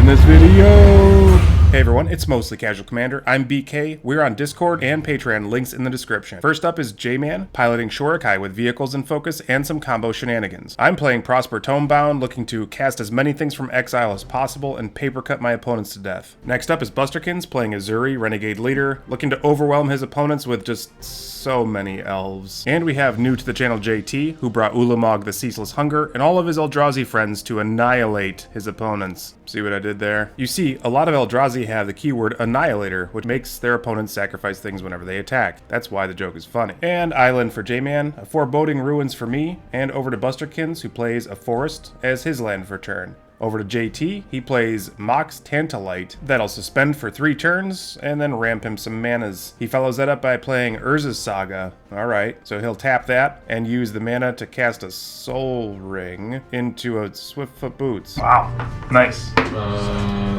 in this video. Hey everyone, it's Mostly Casual Commander. I'm BK. We're on Discord and Patreon, links in the description. First up is J-Man, piloting Shorikai with vehicles in focus and some combo shenanigans. I'm playing Prosper Tomebound, looking to cast as many things from exile as possible and paper cut my opponents to death. Next up is Busterkins, playing Ezuri, Renegade Leader, looking to overwhelm his opponents with just so many elves. And we have new to the channel JT, who brought Ulamog the Ceaseless Hunger and all of his Eldrazi friends to annihilate his opponents. See what I did there? You see, a lot of Eldrazi have the keyword Annihilator, which makes their opponents sacrifice things whenever they attack. That's why the joke is funny. And Island for J-Man, a Foreboding Ruins for me, and over to Busterkins, who plays a Forest as his land for turn. Over to JT, he plays Mox Tantalite. That'll suspend for 3 turns, and then ramp him some manas. He follows that up by playing Urza's Saga. Alright, so he'll tap that, and use the mana to cast a Soul Ring into a Swiftfoot Boots. Wow, nice.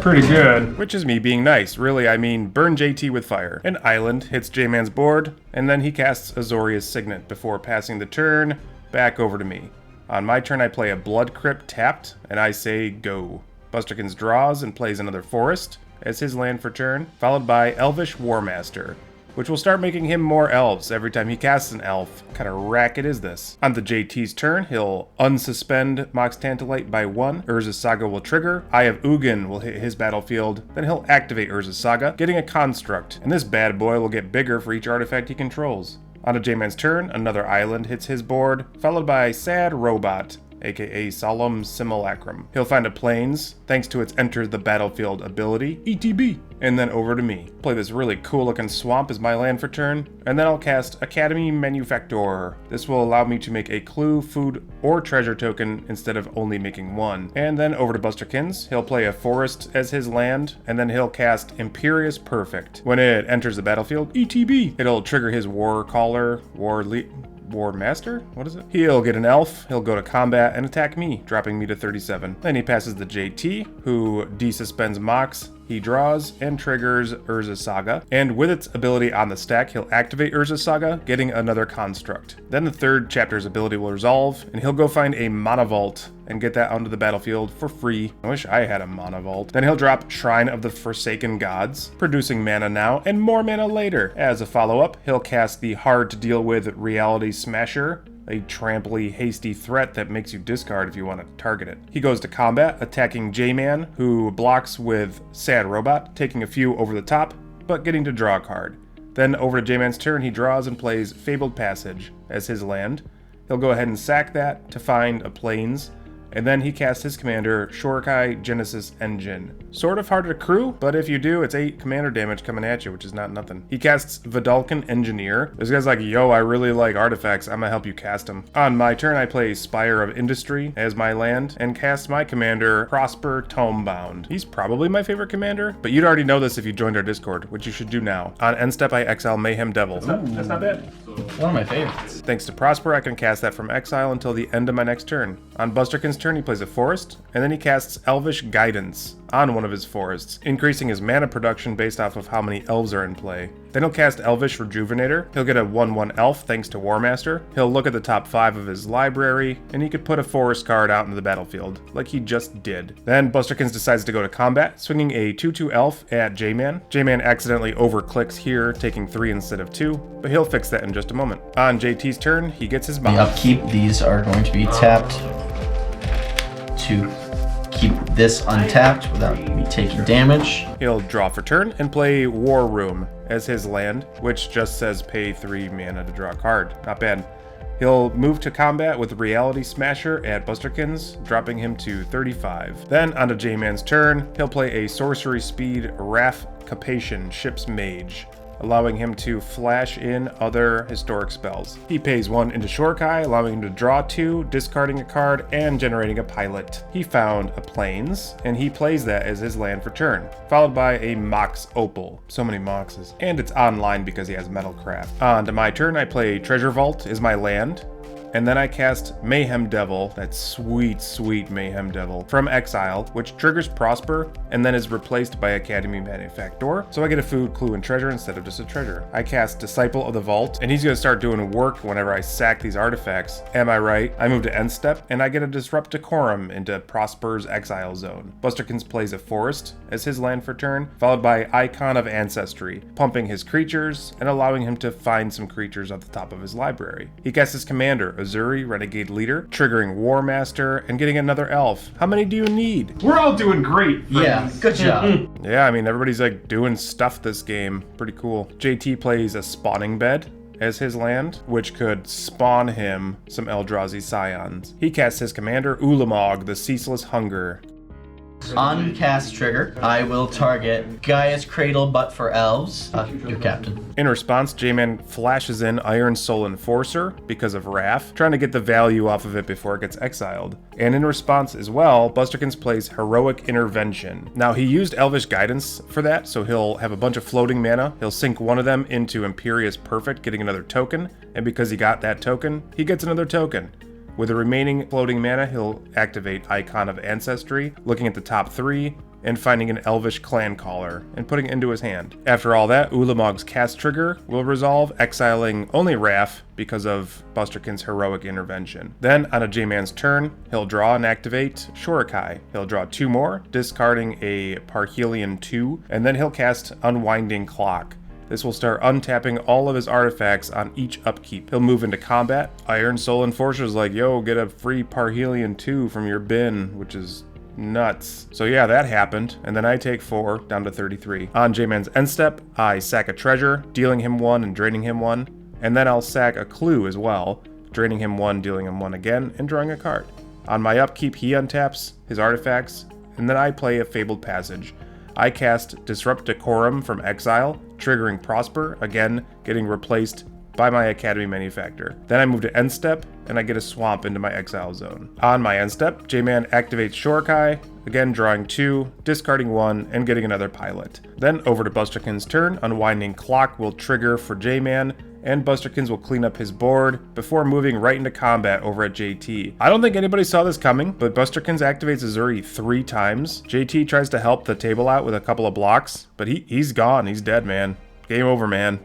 Pretty good. Which is me being nice. Really, I mean, burn JT with fire. An Island hits J-Man's board, and then he casts Azorius Signet before passing the turn back over to me. On my turn, I play a Blood Crypt tapped, and I say go. Busterkins draws and plays another Forest as his land for turn, followed by Elvish Warmaster, which will start making him more elves every time he casts an elf. What kind of racket is this? On the JT's turn, he'll unsuspend Mox Tantalite by 1. Urza's Saga will trigger. Eye of Ugin will hit his battlefield. Then he'll activate Urza's Saga, getting a construct, and this bad boy will get bigger for each artifact he controls. On to J-Man's turn, another island hits his board, followed by Sad Robot, aka Solemn Simulacrum. He'll find a plains, thanks to its Enter the Battlefield ability, ETB, and then over to me. Play this really cool looking swamp as my land for turn, and then I'll cast Academy Manufactor. This will allow me to make a clue, food, or treasure token instead of only making 1. And then over to Busterkins, he'll play a forest as his land, and then he'll cast Imperious Perfect. When it enters the battlefield, ETB, it'll trigger his War Caller, War Master? What is it? He'll get an elf, he'll go to combat and attack me, dropping me to 37. Then he passes the JT, who desuspends Mox. He draws and triggers Urza's Saga, and with its ability on the stack, he'll activate Urza's Saga, getting another construct. Then the third chapter's ability will resolve, and he'll go find a Mana Vault and get that onto the battlefield for free. I wish I had a Mana Vault. Then he'll drop Shrine of the Forsaken Gods, producing mana now and more mana later. As a follow-up, he'll cast the hard-to-deal-with Reality Smasher, a tramply, hasty threat that makes you discard if you want to target it. He goes to combat, attacking J-Man, who blocks with Sad Robot, taking a few over the top, but getting to draw a card. Then over to J-Man's turn, he draws and plays Fabled Passage as his land. He'll go ahead and sack that to find a plains, and then he casts his commander, Shorikai Genesis Engine. Sort of hard to crew, but if you do, it's 8 commander damage coming at you, which is not nothing. He casts Vidalcan Engineer. This guy's like, yo, I really like artifacts, I'm gonna help you cast them. On my turn, I play Spire of Industry as my land, and cast my commander, Prosper Tomebound. He's probably my favorite commander, but you'd already know this if you joined our Discord, which you should do now. On end step, I exile Mayhem Devil. That's not bad. One of my favorites. Thanks to Prosper, I can cast that from exile until the end of my next turn. On Busterkins' turn, he plays a forest, and then he casts Elvish Guidance on one of his forests, increasing his mana production based off of how many elves are in play. Then he'll cast Elvish Rejuvenator. He'll get a 1/1 elf thanks to Warmaster. He'll look at the top 5 of his library, and he could put a forest card out into the battlefield, like he just did. Then Busterkins decides to go to combat, swinging a 2/2 elf at J-Man. J-Man accidentally overclicks here, taking 3 instead of 2, but he'll fix that in just a moment. On JT's turn, he gets his The mob. upkeep, these are going to be tapped to keep this untapped without me taking damage. He'll draw for turn and play War Room as his land, which just says pay 3 mana to draw a card. Not bad. He'll move to combat with Reality Smasher at Busterkins, dropping him to 35. Then onto J-Man's turn, he'll play a Sorcery Speed Wrath Capation Ship's Mage, allowing him to flash in other historic spells. He pays 1 into Shorikai, allowing him to draw 2, discarding a card, and generating a pilot. He found a plains, and he plays that as his land for turn, followed by a Mox Opal. So many Moxes. And it's online because he has Metalcraft. On to my turn, I play Treasure Vault is my land. and then I cast Mayhem Devil, that sweet, sweet Mayhem Devil, from exile, which triggers Prosper, and then is replaced by Academy Manufactor, so I get a food, clue, and treasure instead of just a treasure. I cast Disciple of the Vault, and he's going to start doing work whenever I sack these artifacts. Am I right? I move to end step, and I get a Disrupt Decorum into Prosper's exile zone. Busterkins plays a Forest as his land for turn, followed by Icon of Ancestry, pumping his creatures and allowing him to find some creatures at the top of his library. He casts his commander, Ezuri, Renegade Leader, triggering War Master and getting another elf. How many do you need? We're all doing great, friends. Yeah, good job. Yeah, I mean, everybody's like doing stuff this game. Pretty cool. JT plays a Spawning Bed as his land, which could spawn him some Eldrazi Scions. He casts his commander, Ulamog, the Ceaseless Hunger. On cast trigger, I will target Gaia's Cradle, but for elves. Your captain. In response, J-Man flashes in Iron Soul Enforcer because of Wrath, trying to get the value off of it before it gets exiled. And in response as well, Busterkins plays Heroic Intervention. Now, he used Elvish Guidance for that, so he'll have a bunch of floating mana. He'll sink one of them into Imperious Perfect, getting another token, and because he got that token, he gets another token. With the remaining floating mana, he'll activate Icon of Ancestry, looking at the top 3, and finding an Elvish Clan Caller, and putting it into his hand. After all that, Ulamog's cast trigger will resolve, exiling only Wrath because of Busterkin's Heroic Intervention. Then, on a J-Man's turn, he'll draw and activate Shorikai. He'll draw 2 more, discarding a Parhelion 2, and then he'll cast Unwinding Clock. This will start untapping all of his artifacts on each upkeep. He'll move into combat. Iron Soul Enforcer's like, yo, get a free Parhelion 2 from your bin, which is nuts. So yeah, that happened, and then I take 4, down to 33. On J-Man's end step, I sack a treasure, dealing him 1 and draining him 1, and then I'll sack a clue as well, draining him 1, dealing him 1 again, and drawing a card. On my upkeep, he untaps his artifacts, and then I play a Fabled Passage. I cast Disrupt Decorum from exile, triggering Prosper, again getting replaced by my Academy Manufactor. Then I move to end step, and I get a Swamp into my exile zone. On my end step, J-Man activates Shorikai, again drawing 2, discarding 1, and getting another pilot. Then over to Busterkin's turn, Unwinding Clock will trigger for J-Man, and Busterkins will clean up his board before moving right into combat over at JT. I don't think anybody saw this coming, but Busterkins activates Ezuri 3 times. JT tries to help the table out with a couple of blocks, but he's gone. He's dead, man. Game over, man.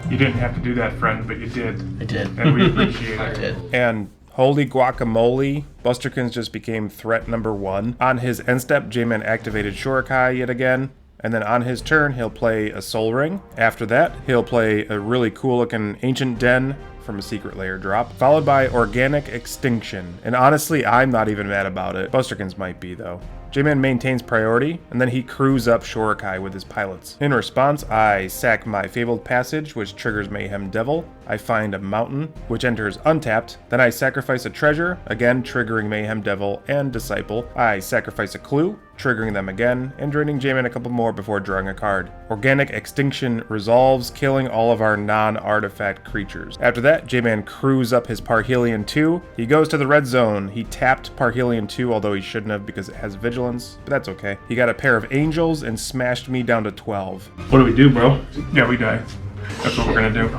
You didn't have to do that, friend, but you did. I did. And we appreciate I it. did. And holy guacamole, Busterkins just became threat number 1. On his end step, J-Man activated Shorikai yet again. And then on his turn, he'll play a Soul Ring. After that, he'll play a really cool looking Ancient Den from a Secret Lair drop, followed by Organic Extinction. And honestly, I'm not even mad about it. Busterkins might be, though. J-Man maintains priority, and then he crews up Shorikai with his pilots. In response, I sack my Fabled Passage, which triggers Mayhem Devil. I find a mountain, which enters untapped. Then I sacrifice a treasure, again triggering Mayhem Devil and Disciple. I sacrifice a clue, triggering them again, and draining J-Man a couple more before drawing a card. Organic Extinction resolves, killing all of our non-artifact creatures. After that, J-Man crews up his Parhelion 2. He goes to the red zone. He tapped Parhelion 2, although he shouldn't have because it has Vigilance, but that's okay. He got a pair of Angels and smashed me down to 12. What do we do, bro? Yeah, we die. That's what we're gonna do.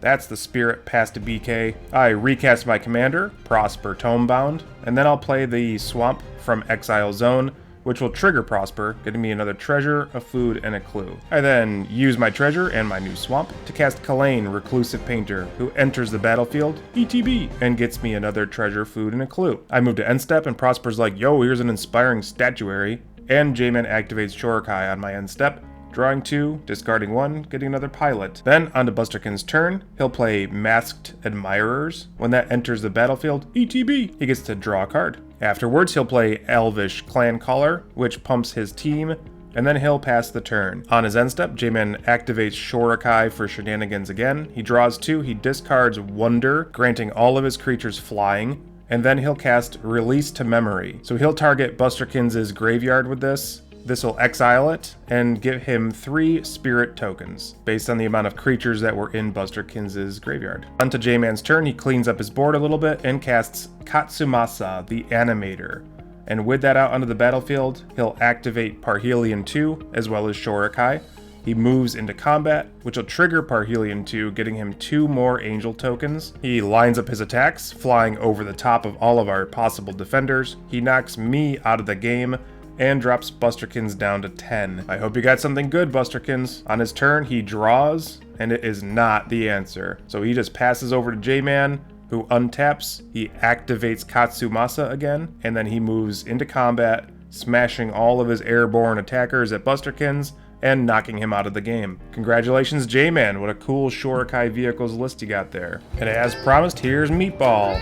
That's the spirit past to BK. I recast my commander, Prosper Tomebound, and then I'll play the Swamp from Exile Zone, which will trigger Prosper, getting me another treasure, a food, and a clue. I then use my treasure and my new Swamp to cast Kalain, Reclusive Painter, who enters the battlefield, ETB, and gets me another treasure, food, and a clue. I move to end step, and Prosper's like, yo, here's an inspiring statuary, and J-Man activates Shorikai on my end step, drawing 2, discarding 1, getting another pilot. Then, on to Busterkin's turn, he'll play Masked Admirers. When that enters the battlefield, ETB, he gets to draw a card. Afterwards, he'll play Elvish Clan Caller, which pumps his team, and then he'll pass the turn. On his end step, J-Man activates Shorikai for shenanigans again. He draws 2, he discards Wonder, granting all of his creatures flying, and then he'll cast Release to Memory. So he'll target Busterkins' graveyard with this. This will exile it and give him 3 spirit tokens based on the amount of creatures that were in Busterkins' graveyard. On to J-Man's turn, he cleans up his board a little bit and casts Katsumasa, the Animator. And with that out onto the battlefield, he'll activate Parhelion 2 as well as Shorikai. He moves into combat, which will trigger Parhelion 2, getting him 2 more angel tokens. He lines up his attacks, flying over the top of all of our possible defenders. He knocks me out of the game, and drops Busterkins down to 10. I hope you got something good, Busterkins. On his turn, he draws, and it is not the answer. So he just passes over to J-Man, who untaps, he activates Katsumasa again, and then he moves into combat, smashing all of his airborne attackers at Busterkins, and knocking him out of the game. Congratulations, J-Man. What a cool Shorikai vehicles list you got there. And as promised, here's Meatball.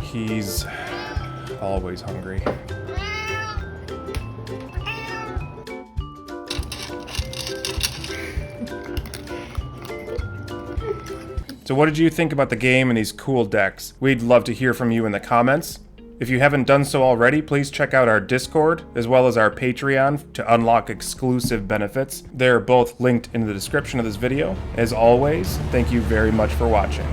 He's always hungry. So what did you think about the game and these cool decks? We'd love to hear from you in the comments. If you haven't done so already, please check out our Discord as well as our Patreon to unlock exclusive benefits. They're both linked in the description of this video. As always, thank you very much for watching.